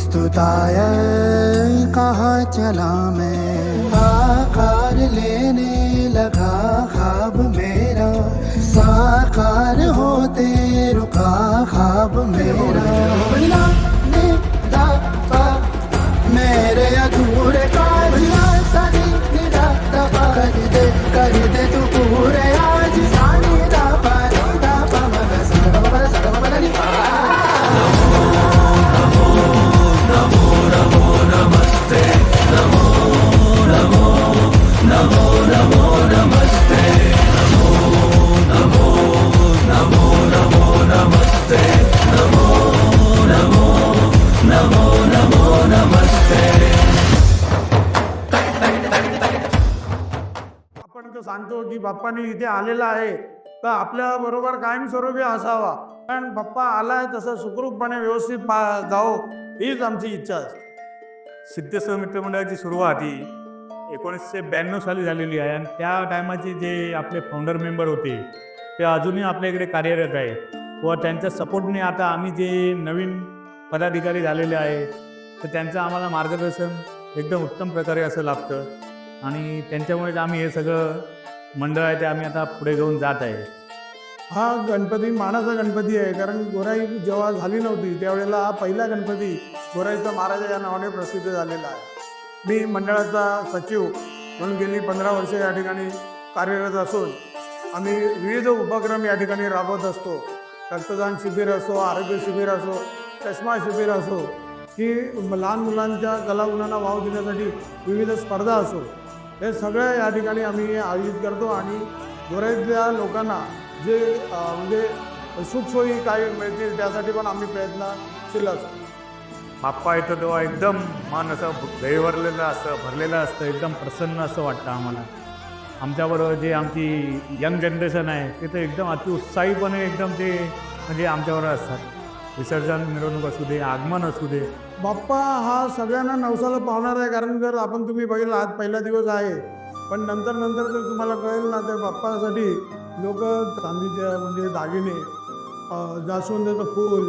प्रस्तुताय कहाँ चला मैं, आकार लेने लगा ख्वाब मेरा, साकार होते रुका ख्वाब मेरा। मेरे अधूरे कालिया सदी निदा दबा कर दे तू पूरे आज सानी दा पानी दा पमग सगम बदली नमस्ते नमो नमो नमो नमो नमस्ते नमो नमो नमो नमो नमस्ते नमो नमो नमो नमो नमस्ते। आपण तर सांगतो की बाप्पानी इथे आलेला आहे तर आपल्या बरोबर कायमस्वरूपी असावा, कारण बाप्पा आलाय तसं सुखरूपपणे व्यवस्थित जावो हीच आमची इच्छा असते। सिद्धेश्वर मित्रमंडळाची सुरुवात ही 1992 साली झालेली आहे आणि त्या टायमाचे जे आपले फाउंडर मेंबर होते ते अजूनही आपल्या इकडे कार्यरत आहे व त्यांच्या सपोर्टने आता आम्ही जे नवीन पदाधिकारी झालेले आहे तर त्यांचं आम्हाला मार्गदर्शन एकदम उत्तम प्रकारे असं लाभतं आणि त्यांच्यामुळेच आम्ही हे सगळं मंडळ आहे ते आम्ही आता पुढे घेऊन जात आहे। हा गणपती मानाचा गणपती आहे, कारण गोराई जेव्हा झाली नव्हती त्यावेळेला हा पहिला गणपती गोराईचा महाराजा या नावाने प्रसिद्ध झालेला आहे। मी मंडळाचा सचिव म्हणून गेली 15 वर्ष या ठिकाणी कार्यरत असून आम्ही विविध उपक्रम या ठिकाणी राबवत असतो। रक्तदान शिबिर असो, आरोग्य शिबिर असो, चष्मा शिबिर असो, की लहान मुलांच्या कलागुणांना वाव देण्यासाठी विविध स्पर्धा असो, हे सगळं या ठिकाणी आम्ही आयोजित करतो आणि गोराईतल्या लोकांना जे म्हणजे सुखसोयी काय मिळतील त्यासाठी पण आम्ही प्रयत्नशील असतो। बाप्पा येतो तेव्हा एकदम मन असं भरलेलं असतं, एकदम प्रसन्न असं वाटतं आम्हाला। आमच्याबरोबर जे आमची यंग जनरेशन आहे ते तर एकदम अतिउत्साहीपणे एकदम ते म्हणजे आमच्याबरोबर असतात। विसर्जन मिरवणूक असू दे, आगमन असू दे, बाप्पा हा सगळ्यांना नवसाला पावणार आहे। कारण जर तुम्ही बघितलं आज पहिला दिवस आहे, पण नंतर जर तुम्हाला कळेल ना तर बाप्पासाठी लोक चांदीचे म्हणजे दागिने, जास्वंदाचं फूल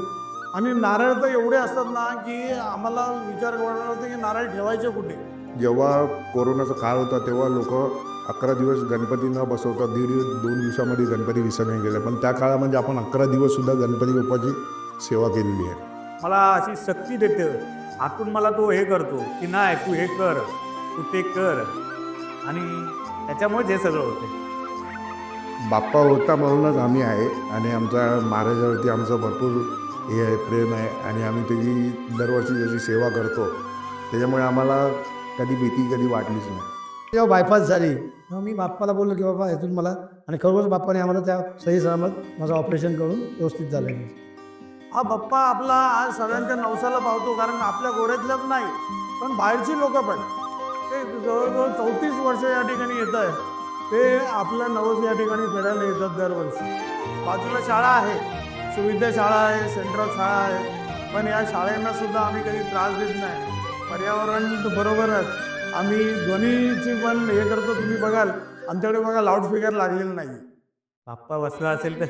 आणि नारळ तर एवढे असतात ना की आम्हाला विचार करणार होते की नारळ ठेवायचे कुठे। जेव्हा कोरोनाचा काळ होता तेव्हा लोक 11 दिवस गणपती न बसवता 1.5-2 दिवसामध्ये गणपती विसर्जन केलं, पण त्या काळामध्ये आपण 11 दिवससुद्धा गणपती बाप्पाची सेवा केलेली आहे। मला अशी शक्ती देते आतून, मला तो हे करतो की नाही तू हे कर, तू ते कर, आणि त्याच्यामुळेच हे सगळं होते। बाप्पा होता म्हणूनच आम्ही आहे आणि आमच्या महाराजावरती आमचं भरपूर हे आहे, प्रेम आहे आणि आम्ही त्याची दरवर्षी त्याची सेवा करतो, त्याच्यामुळे आम्हाला कधी भीती कधी वाटलीच नाही। जेव्हा बायपास झाली तेव्हा मी बाप्पाला बोललो की बाबा यातून मला, आणि खरोखर बाप्पाने आम्हाला त्या सही सलामत माझं ऑपरेशन करून व्यवस्थित झालं। हा बाप्पा आपला आज सगळ्यांच्या नवसाला पावतो, कारण आपल्या गोऱ्यातल्याच नाही पण बाहेरची लोक पण ते जवळजवळ 34 वर्ष या ठिकाणी येत आहे, ते आपलं नवस या ठिकाणी फिरायला येतात दरवर्षी। बाजूला शाळा आहे, सुविद्या शाळा आहे, सेंट्रल शाळा आहे, पण या शाळेंना सुद्धा आम्ही कधी त्रास देत नाही। पर्यावरण बरोबरच आम्ही ध्वनीची पण हे करतो। तुम्ही बघाल आमच्याकडे बघा लाऊडस्पीकर लागलेलं नाही। बाप्पा बसला असेल तर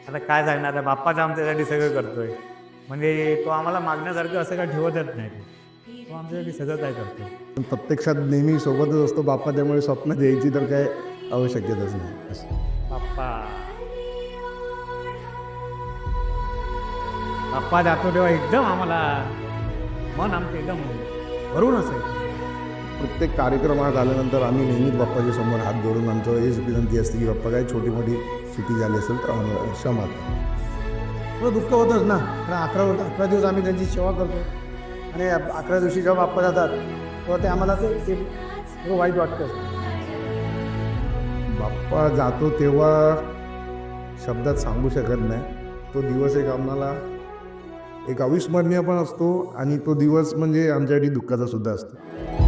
आता काय सांगणार आहे, बाप्पाच आमच्यासाठी सगळं करतोय, म्हणजे तो आम्हाला मागण्यासारखं असं काय ठेवतच नाही, तो आमच्यासाठी सगळं काय करतो। पण प्रत्यक्षात नेहमी सोबतच असतो बाप्पा, त्यामुळे स्वप्न द्यायची तर काय आवश्यकताच नाही असं। बाप्पा जातो तेव्हा एकदम आम्हाला मन आमचं एकदम भरून असायचं। प्रत्येक कार्यक्रमात आल्यानंतर आम्ही नेहमीच बाप्पाच्या समोर हात जोडून आमचं हेच विनंती असते की बाप्पा काय छोटी मोठी चुकी झाली असेल तर आम्हाला क्षमा करा। थोडं दुःख होतंच ना, कारण 11 दिवस आम्ही त्यांची सेवा करतो आणि 11 दिवशी जेव्हा बाप्पा जातात तेव्हा ते आम्हाला ते थोडं वाईट वाटतं। बाप्पा जातो तेव्हा शब्दात सांगू शकत नाही, तो दिवस एक आम्हाला एक अविस्मरणीय पण असतो आणि तो दिवस म्हणजे आमच्यासाठी दुःखाचा सुद्धा असतो।